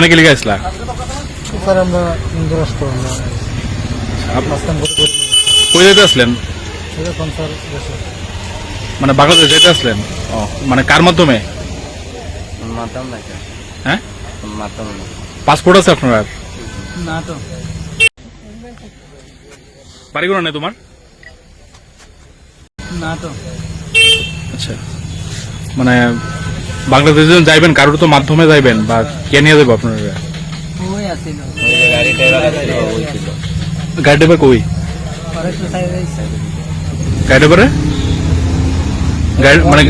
কি লিখে আসলা? স্যার আমরা যুক্তরাষ্ট্র কই যেতে আসলেন? এরকম স্যার দেশে মানে বাংলাদেশ যেতে আসলেন? ও মানে কার মাধ্যমে? মাতাম না কেন? হ্যাঁ, মাতাম না। পাসপোর্ট আছে আপনার? না তো বাড়ি কোনো নেই তোমার? না তো আচ্ছা, মানে বাংলাদেশ যখন যাইবেন কারোর তো মাধ্যমে যাইবেন বা কে নিয়ে যাবো আপনারা? ওই আসিল ওই যে গাড়ি ড্রাইভার ছিল ওই ছিল। গাড়ি ড্রাইভার কই? পরে তো সাইড গাড়ি ড্রাইভারে গাড়ি মানে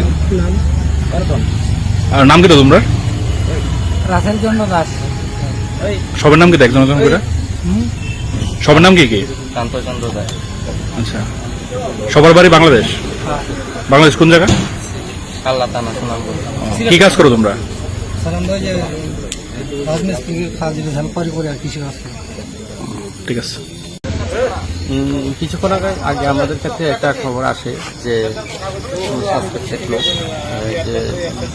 আর নাম কি তো তোমরা? রাসেল জন্য দাস সবার নাম কি তো একজন একজন করে? সবার নাম কি কি? কান্তচন্দ্র দাস। আচ্ছা, সবার বাড়ি বাংলাদেশ? বাংলাদেশ কোন জায়গা? কাল্লা থানা সুনামগঞ্জ। কি কাজ করো তোমরা? স্যার আমরা যে রাজমিস্ত্রি কাজ হেল্প করে আর কিছু কাজ করি। ঠিক আছে। কিছুক্ষণ আগে আমাদের কাছে একটা খবর আসে যে সাসপেক্টেড লোক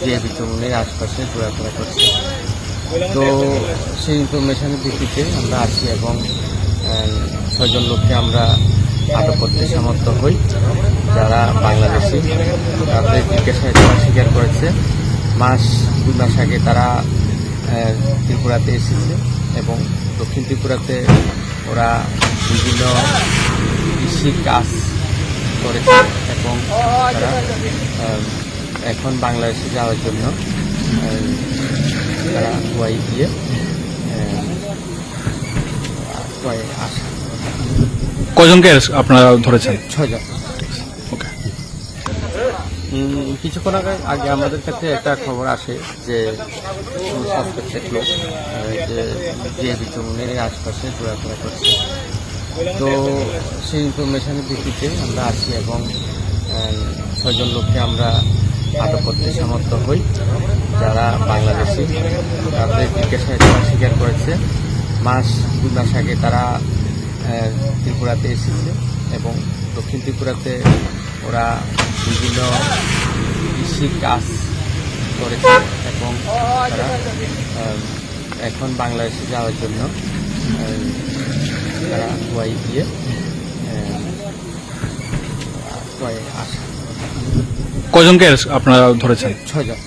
যে বিচরণের আশপাশে ঘোরাফেরা করছে। তো সেই ইনফরমেশনের ভিত্তিতে আমরা আসি এবং 6 জন লোককে আমরা আটক করতে সমর্থ হই, যারা বাংলাদেশি। তাদের জিজ্ঞাসায় তারা স্বীকার করেছে 2 মাস আগে তারা ত্রিপুরাতে এসেছে এবং দক্ষিণ ত্রিপুরাতে ওরা বিভিন্ন কৃষি কাজ করেছে এবং তারা এখন বাংলাদেশে যাওয়ার জন্য তারা ওয়াই দিয়ে আসা। কয়জনকে আপনারা ধরেছেন? 6 জন। ওকে। কিছুক্ষণ আগে আমাদের কাছে একটা খবর আসে যে সাসপেক্টেড লোক যে বিচরণের আশপাশে ঘোরাফেরা করছে। তো সেই ইনফরমেশনের ভিত্তিতে আমরা আসি এবং 6 জন লোককে আমরা আটক করতে সমর্থ হই, যারা বাংলাদেশি। তাদের জিজ্ঞাসায় তারা স্বীকার করেছে 2 মাস আগে তারা ত্রিপুরাতে এসেছে এবং দক্ষিণ ত্রিপুরাতে ওরা বিভিন্ন কৃষি কাজ করেছে এবং তারা এখন বাংলাদেশে যাওয়ার জন্য তারা ওয়াই দিয়ে আসা। কয়জনকে আপনারা ধরেছেন? 6 জন।